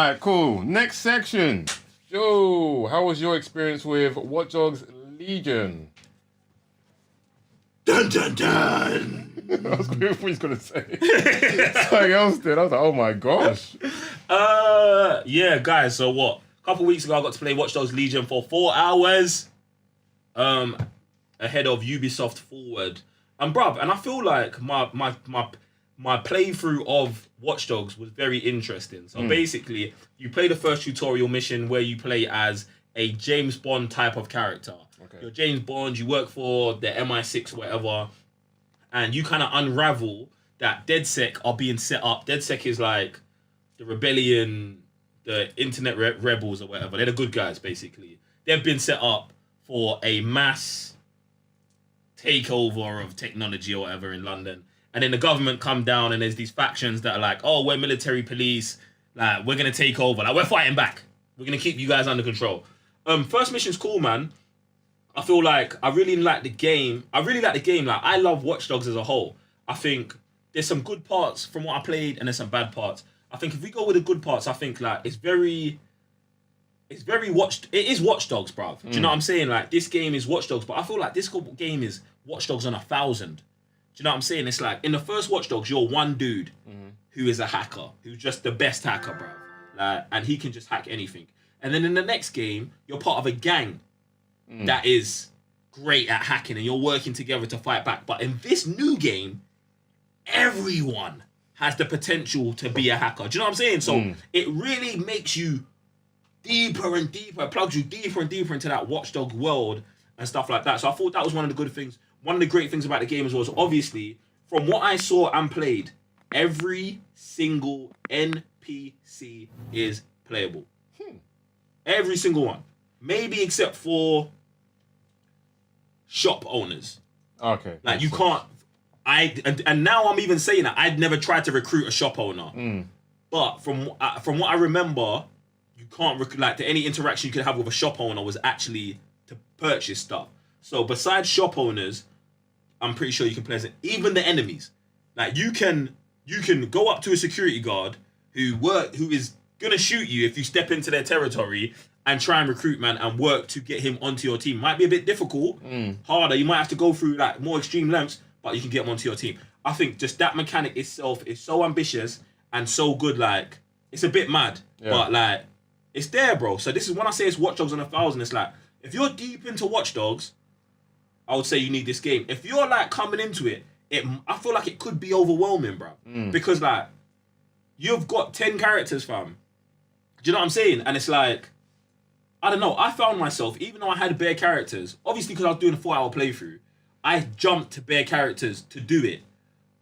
Alright, cool. Next section. Joe, how was your experience with Watch Dogs Legion? Dun dun dun. I was going to gonna say something else. Then I was like, oh my gosh. Yeah, guys. So what? A couple weeks ago, I got to play Watch Dogs Legion for 4 hours. Ahead of Ubisoft Forward, and bruv, and I feel like my playthrough of Watch Dogs was very interesting. So basically, you play the first tutorial mission where you play as a James Bond type of character. Okay. You're James Bond. You work for the MI6, whatever. And you kind of unravel that DedSec are being set up. DedSec is like the rebellion, the internet rebels or whatever. They're the good guys, basically. They've been set up for a mass takeover of technology or whatever in London. And then the government come down and there's these factions that are like, oh, we're military police. Like, we're going to take over. Like, we're fighting back. We're going to keep you guys under control. First mission's cool, man. I feel like I really like the game. Like, I love Watch Dogs as a whole. I think there's some good parts from what I played and there's some bad parts. I think if we go with the good parts, I think like it is Watch Dogs, bruv. Do you know what I'm saying? Like, this game is Watch Dogs, but I feel like this game is Watch Dogs on 1,000. Do you know what I'm saying? It's like in the first Watch Dogs, you're one dude who is a hacker, who's just the best hacker, bruv. Like, and he can just hack anything. And then in the next game, you're part of a gang that is great at hacking and you're working together to fight back. But in this new game, everyone has the potential to be a hacker. Do you know what I'm saying? So it really makes you deeper and deeper, plugs you deeper and deeper into that Watch Dog world and stuff like that. So I thought that was one of the good things. One of the great things about the game as well is obviously, from what I saw and played, every single NPC is playable. Every single one. Maybe except for shop owners. Okay. Like, you can't... And now I'm even saying that I'd never tried to recruit a shop owner. But from what I remember, you can't like any interaction you could have with a shop owner was actually to purchase stuff. So besides shop owners, I'm pretty sure you can play as even the enemies. Like, you can go up to a security guard who is gonna shoot you if you step into their territory and try and recruit, man, and work to get him onto your team. Might be a bit difficult, harder. You might have to go through like more extreme lengths, but you can get him onto your team. I think just that mechanic itself is so ambitious and so good. Like, it's a bit mad, but like, it's there, bro. So this is when I say it's Watch Dogs on 1,000. It's like, if you're deep into Watch Dogs, I would say you need this game. If you're like coming into it, I feel like it could be overwhelming, bro. Because like, you've got 10 characters, fam. Do you know what I'm saying? And it's like, I don't know. I found myself, even though I had bare characters, obviously because I was doing a 4-hour playthrough, I jumped to bare characters to do it.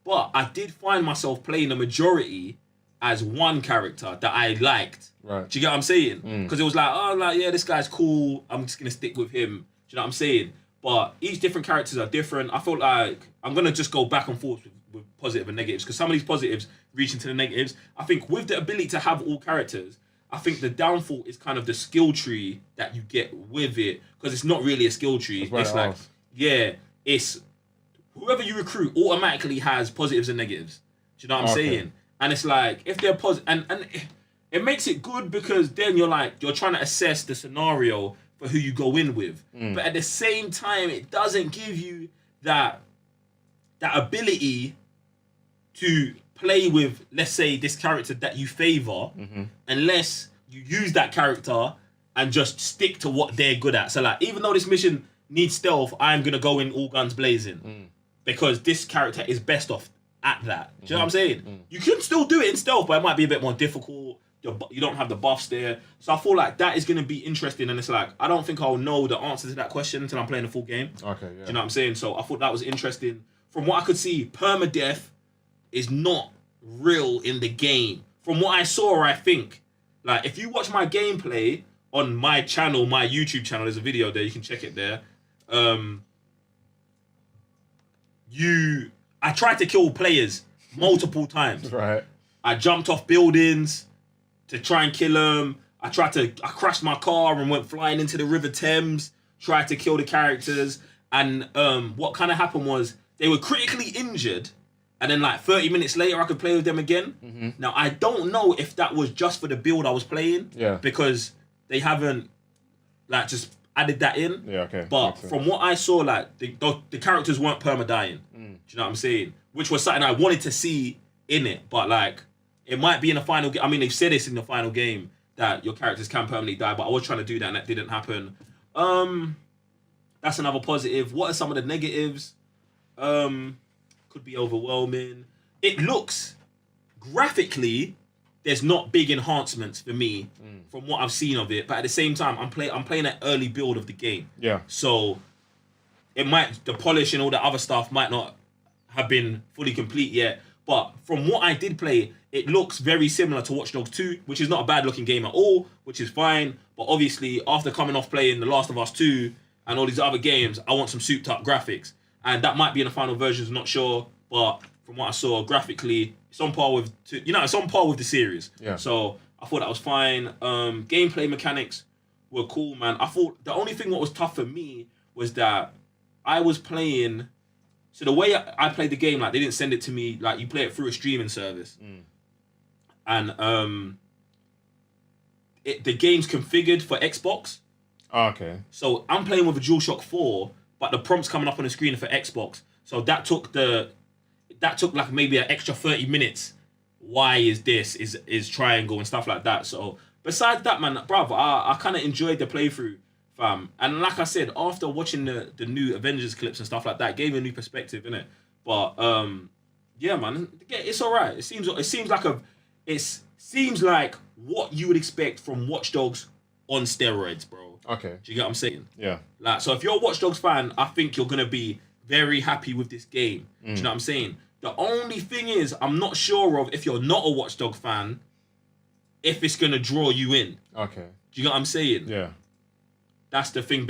But I did find myself playing the majority as one character that I liked. Right. Do you get what I'm saying? Because it was like, oh, like, yeah, this guy's cool. I'm just going to stick with him. Do you know what I'm saying? But each different characters are different. I feel like I'm going to just go back and forth with positive and negatives, because some of these positives reach into the negatives. I think with the ability to have all characters, I think the downfall is kind of the skill tree that you get with it, because it's not really a skill tree. It's like, it's whoever you recruit automatically has positives and negatives. Do you know what I'm saying? And it's like, if they're positive, and it makes it good because then you're trying to assess the scenario for who you go in with. But at the same time, it doesn't give you that ability to play with, let's say, this character that you favor, unless you use that character and just stick to what they're good at. So like, even though this mission needs stealth, I'm going to go in all guns blazing because this character is best off at that. Do you know what I'm saying? You can still do it in stealth, but it might be a bit more difficult. You don't have the buffs there. So I feel like that is going to be interesting. And it's like, I don't think I'll know the answer to that question until I'm playing the full game. Okay, yeah. Do you know what I'm saying? So I thought that was interesting. From what I could see, permadeath is not real in the game. From what I saw, I think, like, if you watch my gameplay on my channel, my YouTube channel, there's a video there, you can check it there. I tried to kill players multiple times. Right. I jumped off buildings to try and kill them. I crashed my car and went flying into the River Thames, tried to kill the characters. And what kind of happened was they were critically injured and then like 30 minutes later I could play with them again. Mm-hmm. Now I don't know if that was just for the build I was playing. Yeah. Because they haven't like just added that in. Yeah, okay. But from what I saw, like the characters weren't perma-dying. Do you know what I'm saying? Which was something I wanted to see in it. But like, it might be in the final game. I mean, they've said this in the final game that your characters can permanently die. But I was trying to do that and that didn't happen. That's another positive. What are some of the negatives? Could be overwhelming. It looks graphically. There's not big enhancements for me from what I've seen of it, but at the same time, I'm playing an early build of the game. Yeah. So the polish and all the other stuff might not have been fully complete yet. But from what I did play, it looks very similar to Watch Dogs 2, which is not a bad looking game at all, which is fine. But obviously, after coming off playing The Last of Us 2 and all these other games, I want some souped up graphics, and that might be in the final versions. Not sure, but from what I saw, graphically, it's on par with it's on par with the series. Yeah. So I thought that was fine. Gameplay mechanics were cool, man. I thought the only thing what was tough for me was that I was playing. So the way I played the game, like they didn't send it to me. Like you play it through a streaming service, and the game's configured for Xbox. Oh, okay. So I'm playing with a DualShock 4, but the prompts coming up on the screen are for Xbox. So that took like maybe an extra 30 minutes. Why is this? Is triangle and stuff like that. So besides that, man, bruv, I kind of enjoyed the playthrough, fam. And like I said, after watching the new Avengers clips and stuff like that, gave me a new perspective, innit? But yeah, man, it's alright. It seems like what you would expect from Watch Dogs on steroids, bro. Okay. Do you get what I'm saying? Yeah. Like, so if you're a Watch Dogs fan, I think you're gonna be very happy with this game. Do you know what I'm saying? The only thing is, I'm not sure of if you're not a Watch Dogs fan, if it's gonna draw you in. Okay. Do you get what I'm saying? Yeah. That's the thing,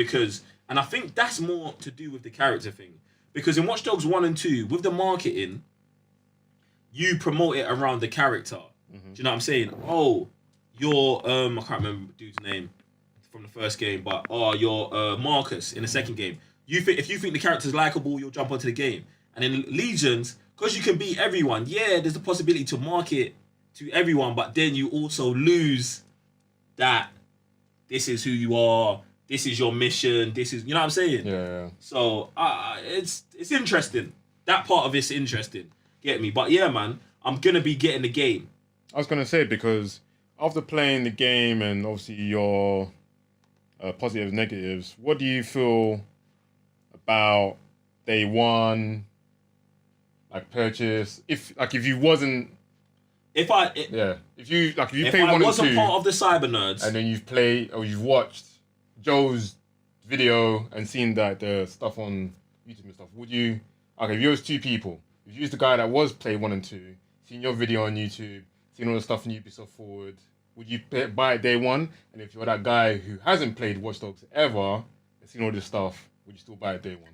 and I think that's more to do with the character thing. Because in Watch Dogs 1 and 2, with the marketing, you promote it around the character. Do you know what I'm saying? Oh, you're I can't remember the dude's name from the first game, but you're Marcus in the second game. If you think the character's likable, you'll jump onto the game. And in Legions, because you can beat everyone, yeah, there's the possibility to market to everyone, but then you also lose that this is who you are, this is your mission, this is, you know what I'm saying? Yeah. So it's interesting. That part of it's interesting. Get me? But yeah, man, I'm gonna be getting the game. I was gonna say, because after playing the game and obviously your positives, negatives, what do you feel about day one, like purchase? If you wasn't, if you play one and two, wasn't part of the cyber nerds, and then you've played or you've watched Joe's video and seen that the stuff on YouTube and stuff, would you? Okay, if you was two people, if you was the guy that was play 1 and 2, seen your video on YouTube, seen all the stuff in Ubisoft Forward, would you buy it day one? And if you're that guy who hasn't played Watch Dogs ever and seen all this stuff, would you still buy it day one?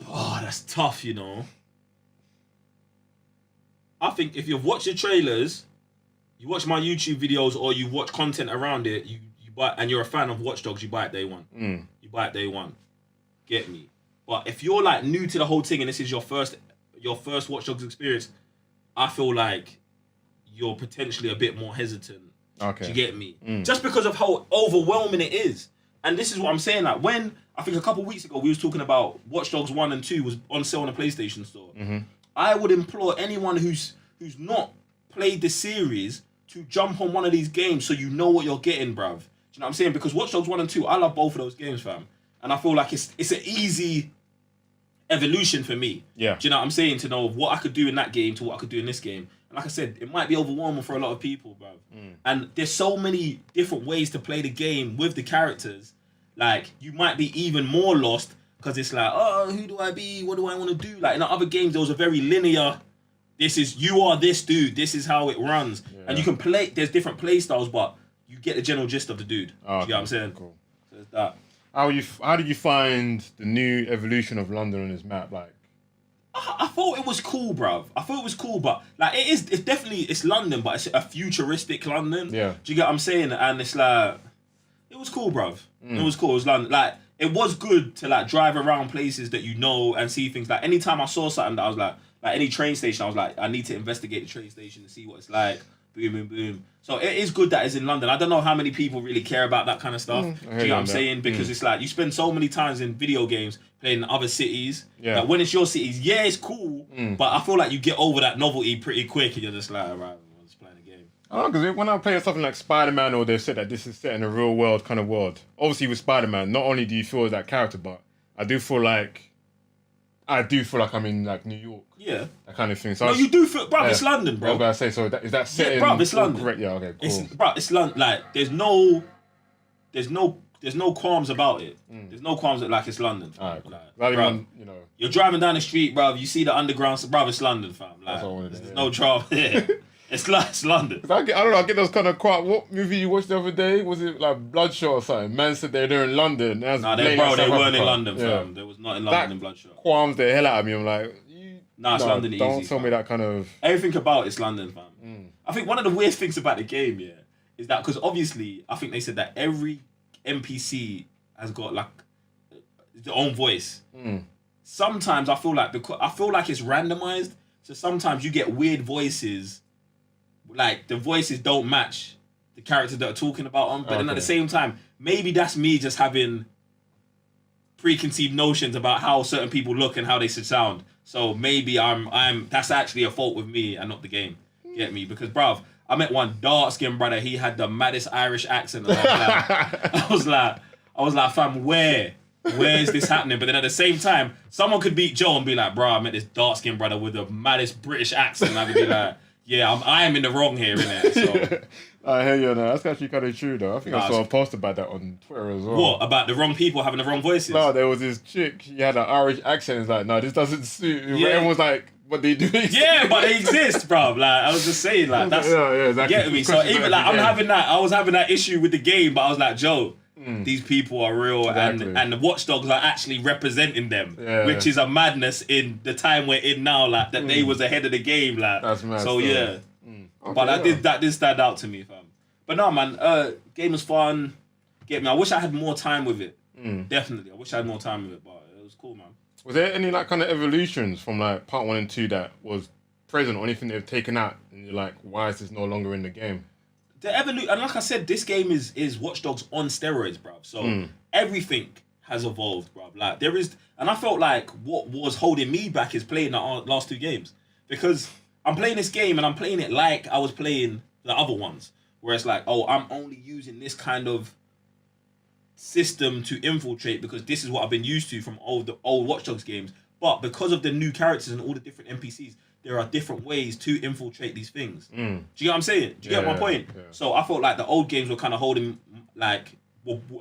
Oh, that's tough, you know. I think if you've watched the trailers, you watch my YouTube videos, or you watch content around it, you buy, and you're a fan of Watch Dogs, you buy it day one. You buy it day one. Get me? But if you're like new to the whole thing and this is your first Watch Dogs experience, I feel like you're potentially a bit more hesitant. Okay. Do you get me? Just because of how overwhelming it is. And this is what I'm saying. Like, when I think a couple of weeks ago we was talking about Watch Dogs 1 and 2 was on sale on the PlayStation Store. I would implore anyone who's not played the series to jump on one of these games so you know what you're getting, bruv. Do you know what I'm saying? Because Watch Dogs 1 and 2, I love both of those games, fam. And I feel like it's an easy evolution for me. Yeah. Do you know what I'm saying? To know what I could do in that game to what I could do in this game. And like I said, it might be overwhelming for a lot of people, bruv. And there's so many different ways to play the game with the characters. Like, you might be even more lost because it's like, oh, who do I be? What do I want to do? Like, in the other games, there was a very linear, you are this dude, this is how it runs. Yeah. And you can play, there's different play styles, but you get the general gist of the dude. Oh, you know what I'm saying? Cool. So it's that. How did you find the new evolution of London on this map? Like, I thought it was cool, bruv. I thought it was cool, but like it's definitely, it's London, but it's a futuristic London. Yeah. Do you get what I'm saying? And it's like, it was cool, bruv. It was cool. It was London. Like, it was good to like drive around places that you know and see things. Like, anytime I saw something that I was like like any train station, I was like, I need to investigate the train station and see what it's like. Boom, boom, boom. So it is good that it's in London. I don't know how many people really care about that kind of stuff. Do you know what I'm saying? Because it's like you spend so many times in video games playing in other cities. Yeah. That when it's your cities, yeah, it's cool. But I feel like you get over that novelty pretty quick, and you're just like, all right, I'm just playing a game. I don't know, because when I play something like Spider-Man, or they've said that this is set in a real world kind of world. Obviously, with Spider-Man, not only do you feel as that character, but I do feel like I'm in like New York. Yeah. That kind of thing. So no, you do feel, bro. It's London, bro. I was gonna say, so is that set in? Bro, it's London. Correct? Yeah. Okay. Cool. It's London. Like, there's no qualms about it. There's no qualms that like it's London. Fam. Alright, cool. Like, even, you're driving down the street, bro. You see the underground, bro. It's London, fam. Like, That's what I wanted to there's hear. no trouble. Yeah. It's London. I don't know. I get those kind of quite. What movie you watched the other day? Was it like Bloodshot or something? Man said they're in London. Nah, they weren't in London, fam. They was not in London in Bloodshot. Qualms the hell out of me. I'm like, it's London easy. Don't tell me that kind of. Everything about it's London, fam. I think one of the weird things about the game, is that because obviously I think they said that every NPC has got like their own voice. Sometimes I feel like it's randomized, so sometimes you get weird voices. Like the voices don't match the characters that are talking about them, but then at the same time, maybe that's me just having preconceived notions about how certain people look and how they should sound. So maybe I'm that's actually a fault with me and not the game. Get me? Because bruv, I met one dark skinned brother. He had the maddest Irish accent. And I was like, fam, where is this happening? But then at the same time, someone could beat Joe and be like, bro, I met this dark skinned brother with the maddest British accent. And I could be like, yeah, I am in the wrong here, innit? So I hear you now. That's actually kind of true, though. I think I saw a post about that on Twitter as well. What? About the wrong people having the wrong voices? No, there was this chick. She had an Irish accent. It's like, no, this doesn't suit. Yeah. Everyone was like, what they do? Yeah, but they exist, bro. Like I was just saying, like that's exactly. Get me. So even like I was having that issue with the game, but I was like, Joe, these people are real, and the watchdogs are actually representing them, which is a madness in the time we're in now. Like that they was ahead of the game. Like that's mad. So yeah. Okay, But that did stand out to me, fam. But no, man, game was fun. Get me. I wish I had more time with it. Definitely, I wish I had more time with it, but it was cool, man. Was there any like kind of evolutions from like part 1 and 2 that was present, or anything they've taken out, and you're like, why is this no longer in the game? The evolution, and like I said, this game is Watch Dogs on steroids, bruv. So everything has evolved, bruv. Like there is, and I felt like what was holding me back is playing the last 2 games, because I'm playing this game and I'm playing it like I was playing the other ones, where it's like, oh, I'm only using this kind of system to infiltrate because this is what I've been used to from the old Watch Dogs games. But because of the new characters and all the different NPCs, there are different ways to infiltrate these things. Do you get what I'm saying? Do you get my point? Yeah. So I felt like the old games were kind of holding, like,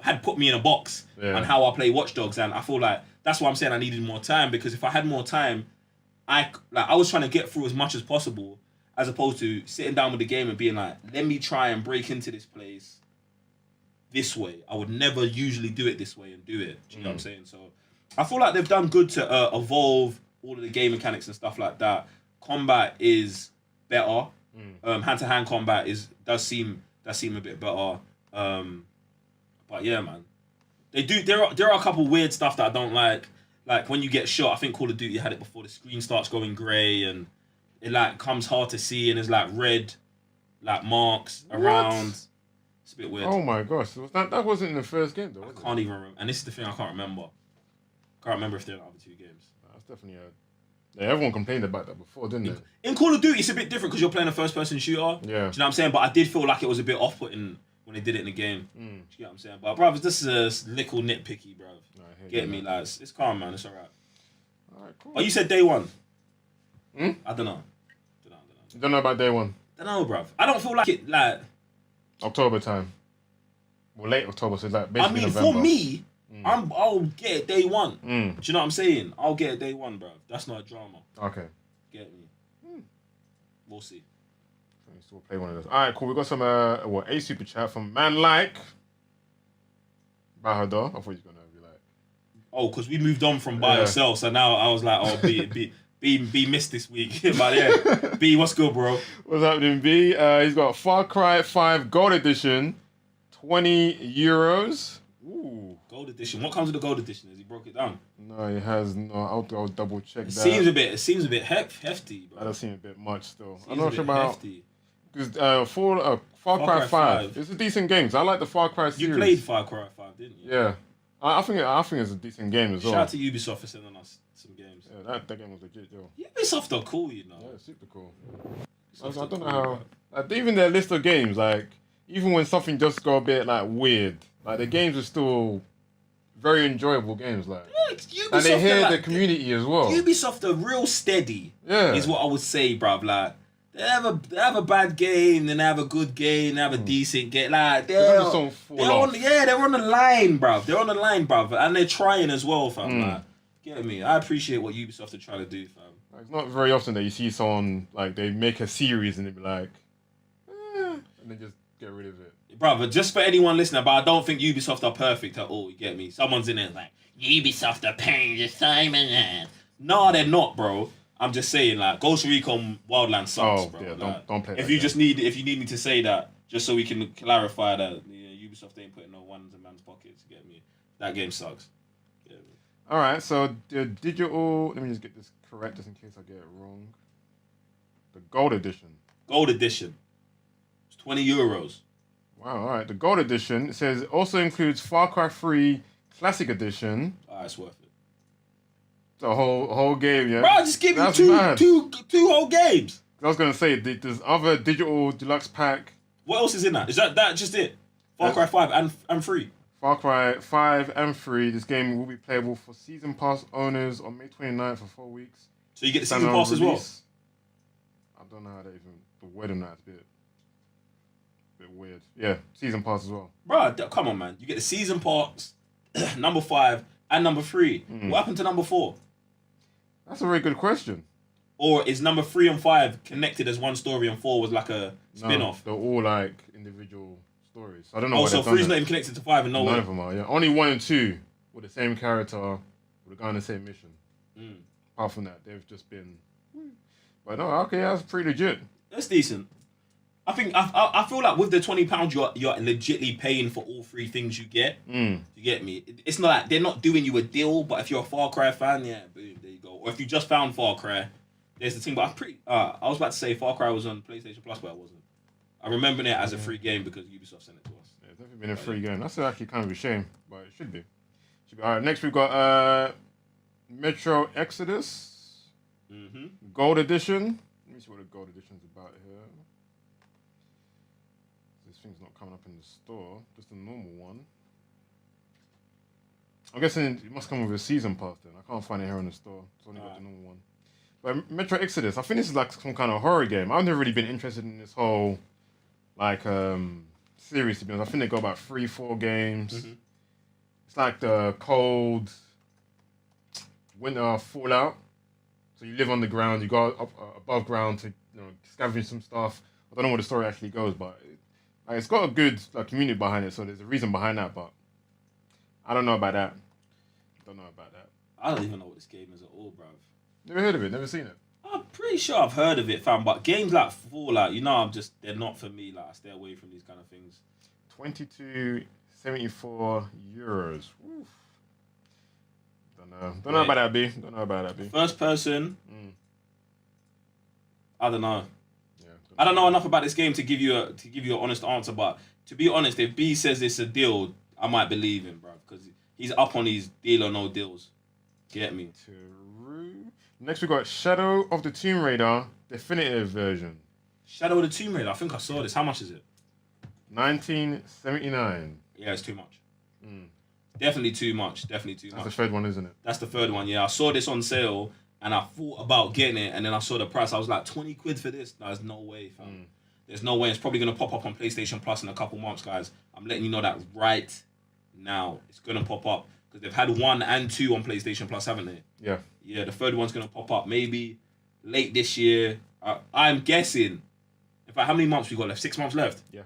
had put me in a box on how I play Watch Dogs, and I feel like that's why I'm saying I needed more time, because if I had more time, I was trying to get through as much as possible, as opposed to sitting down with the game and being like, let me try and break into this place this way. I would never usually do it this way and do it. Do you know what I'm saying? So I feel like they've done good to evolve all of the game mechanics and stuff like that. Combat is better. Hand-to-hand combat does seem a bit better. But yeah, man, there are a couple weird stuff that I don't like. Like when you get shot, I think Call of Duty had it before, the screen starts going grey and it like comes hard to see and there's like red like marks around. It's a bit weird. Oh my gosh, that wasn't in the first game though. I can't even remember. And this is the thing, I can't remember. Can't remember if they're in the other 2 games. That's definitely everyone complained about that before, didn't they? In Call of Duty, it's a bit different because you're playing a first-person shooter. Yeah. Do you know what I'm saying? But I did feel like it was a bit off-putting when they did it in the game. Do you get what I'm saying? But bruv, this is a little nitpicky, bruv. Get me, like it's calm, man. It's alright. Alright, cool. Oh, you said day 1. I don't know. You don't know about day 1? Don't know, bruv. I don't feel like it, like October time. Well, late October, so it's like basically November. For me, I'll get it day 1. Do you know what I'm saying? I'll get it day 1, bruv. That's not a drama. Okay. Get me. We'll see. So we'll play one of those. Alright, cool. We got some a super chat from Man Like Bahador. I thought he was gonna be like, oh, because we moved on from by yourself, so now I was like, oh, B missed this week. But yeah, B, what's good, bro? What's happening, B? He's got Far Cry 5 Gold Edition, €20. Ooh. Gold edition. What comes with the gold edition? Has he broke it down? No, it has no. I'll double check that. It seems a bit hefty, bro. That does seem a bit much still. I'm Seems not a sure bit about hefty. because Far Cry 5. It's a decent game. So I like the Far Cry series. You played Far Cry 5, didn't you? Yeah, I think it's a decent game as well. Shout out to Ubisoft for sending us some games. Yeah, that game was legit, yo. Ubisoft are cool, you know. Yeah, super cool. I don't know how. Like, even their list of games, like even when something just go a bit like weird, like the games are still very enjoyable games. Like, Ubisoft and they hear are the community as well. Ubisoft are real steady. Yeah, is what I would say, bruv. Like they have a bad game, then they have a good game, they have a decent game. Like they're on the line, bruv. They're on the line, bruv, and they're trying as well, fam. Like, get me? I appreciate what Ubisoft are trying to do, fam. It's not very often that you see someone like they make a series and they be like, and they just get rid of it. Brother, just for anyone listening, but I don't think Ubisoft are perfect at all, you get me? Someone's in there like, Ubisoft are paying the Simon. No, they're not, bro. I'm just saying, like, Ghost Recon Wildlands sucks, bro. Yeah, like, don't play if that you game. if you need me to say that, just so we can clarify that Ubisoft ain't putting no ones in man's pockets, you get me? That game sucks. Get me? Alright, so the digital, let me just get this correct just in case I get it wrong. The Gold Edition. Gold Edition. It's €20. Wow, alright. The Gold Edition, it says, also includes Far Cry 3 Classic Edition. It's worth it. The whole game, yeah? Bro, just give me two whole games. I was going to say, there's other digital deluxe pack. What else is in that? Is that just it? Far Cry 5 and 3? Far Cry 5 and 3. This game will be playable for Season Pass owners on May 29th for 4 weeks. So you get the Season Pass as well? I don't know how that even... The word on that's a bit weird. Yeah, Season Pass as well. Bro, come on, man. You get the Season Pass, number 5, and number 3. What happened to number 4? That's a very good question. Or is number 3 and 5 connected as one story and 4 was like a spin-off? No, they're all like individual stories. I don't know. Oh, so 3's not even connected to 5 and no None of them are. Yeah, only 1 and 2 with the same character, with the guy on the same mission. Apart from that, they've just been. But no, okay, that's pretty legit. That's decent. I think I feel like with the £20, you're legitly paying for all 3 things you get. You get me? It's not like they're not doing you a deal, but if you're a Far Cry fan, yeah, boom, there you go. Or if you just found Far Cry, there's the thing. But I was about to say Far Cry was on PlayStation Plus, but it wasn't. I remember it as a free game because Ubisoft sent it to us. Yeah, it's never been a free game. That's actually kind of a shame, but it should be. All right, next we've got Metro Exodus Gold Edition. Let me see what the Gold Edition's about here. This thing's not coming up in the store, just a normal one. I'm guessing it must come with a season pass then. I can't find it here in the store. It's only got the normal one. But Metro Exodus, I think this is like some kind of horror game. I've never really been interested in this whole like series to be honest. I think they go about 3-4 games. It's like the cold winter Fallout. So you live on the ground, you go up above ground to scavenge some stuff. I don't know where the story actually goes, but it's got a good community behind it, so there's a reason behind that, but I don't know about that. I don't even know what this game is at all, bruv. Never heard of it, never seen it. I'm pretty sure I've heard of it, fam, but games like Fallout, they're not for me. Like, I stay away from these kind of things. €22.74. Oof. Don't know about that, B. First person. I don't know. Yeah. I don't know enough about this game to give you an honest answer, but to be honest, if B says it's a deal, I might believe him, bro, because he's up on these deal or no deals. Get me? True. Next we got Shadow of the Tomb Raider Definitive Version. Shadow of the Tomb Raider. I think I saw this. How much is it? $19.79. Yeah, it's too much. Definitely too much. That's the third one, isn't it? That's the third one, yeah. I saw this on sale and I thought about getting it and then I saw the price. I was like, 20 quid for this? There's no way, fam. There's no way. It's probably going to pop up on PlayStation Plus in a couple months, guys. I'm letting you know that right now. It's going to pop up because they've had 1 and 2 on PlayStation Plus, haven't they? Yeah. Yeah, the third one's going to pop up maybe late this year. I'm guessing. In fact, how many months we got left? 6 months left? Yeah.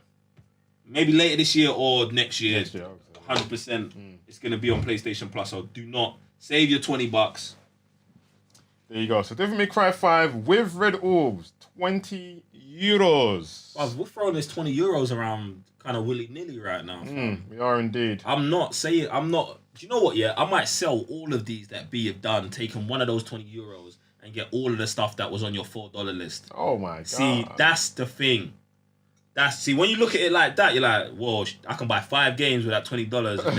Maybe later this year or next year. 100%. It's going to be on PlayStation Plus, so do not save your $20. There you go. So Devil May Cry 5 with red orbs, €20. Bruv, we're throwing this €20 around kind of willy-nilly right now. We are indeed. I'm not. Do you know what? Yeah, I might sell all of these that B have done, taking one of those €20 and get all of the stuff that was on your $4 list. Oh my god. See, that's the thing. See, when you look at it like that, you're like, whoa, I can buy 5 games with that $20 for,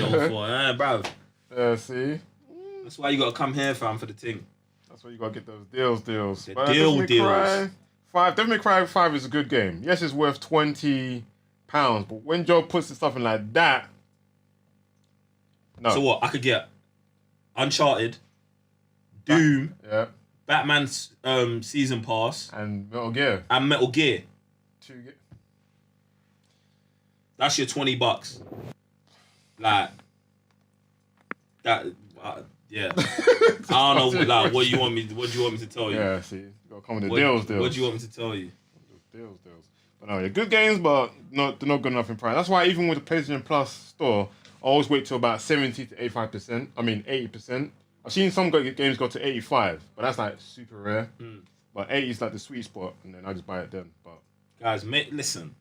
bruv. See? That's why you gotta come here, fam, for the thing. That's why you gotta get those deals. The deals. Devil May Cry 5 is a good game. Yes, it's worth £20, but when Joe puts the stuff in like that, no. So what? I could get Uncharted, Doom, Batman's season pass, and Metal Gear. That's your $20. Like that. Yeah. I don't know. Like, what do you want me to tell you? Yeah. See, you gotta come with the deals. What do you want me to tell you? Deals. But no, they're good games, but they're not good enough in price. That's why even with the PlayStation Plus store, I always wait till about 70 to 85%. I mean 80%. I've seen some games go to 85, but that's like super rare. But 80 is like the sweet spot, and then I just buy it then. But guys, listen.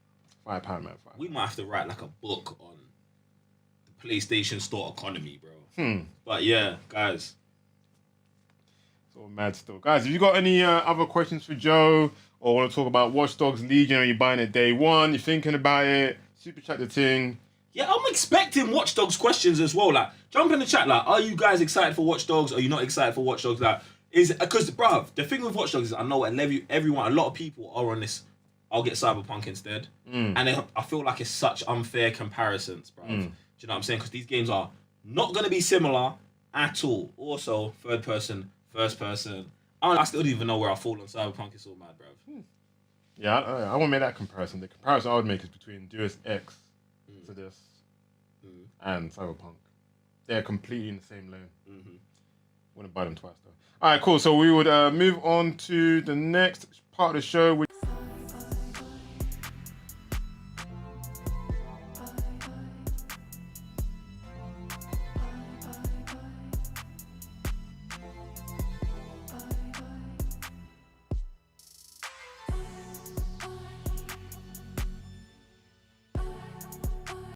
£5, man. We might have to write like a book on the PlayStation Store economy, bro. But yeah, guys. It's all mad still. Guys, if you got any other questions for Joe, or want to talk about Watch Dogs Legion, or you're buying it day one, you're thinking about it, super chat the thing. Yeah, I'm expecting Watch Dogs questions as well. Like, jump in the chat. Like, are you guys excited for Watch Dogs? Are you not excited for Watch Dogs? Like, because, bruv, the thing with Watch Dogs is I know a lot of people are on this. I'll get Cyberpunk instead, and I feel like it's such unfair comparisons, bruv. Do you know what I'm saying? Because these games are not going to be similar at all. Also, third person, first person. I still don't even know where I fall on Cyberpunk. It's all mad, bruv. Yeah, I won't make that comparison. The comparison I would make is between Deus Ex to this and Cyberpunk. They're completely in the same lane. Wouldn't buy them twice though. All right, cool. So we would move on to the next part of the show.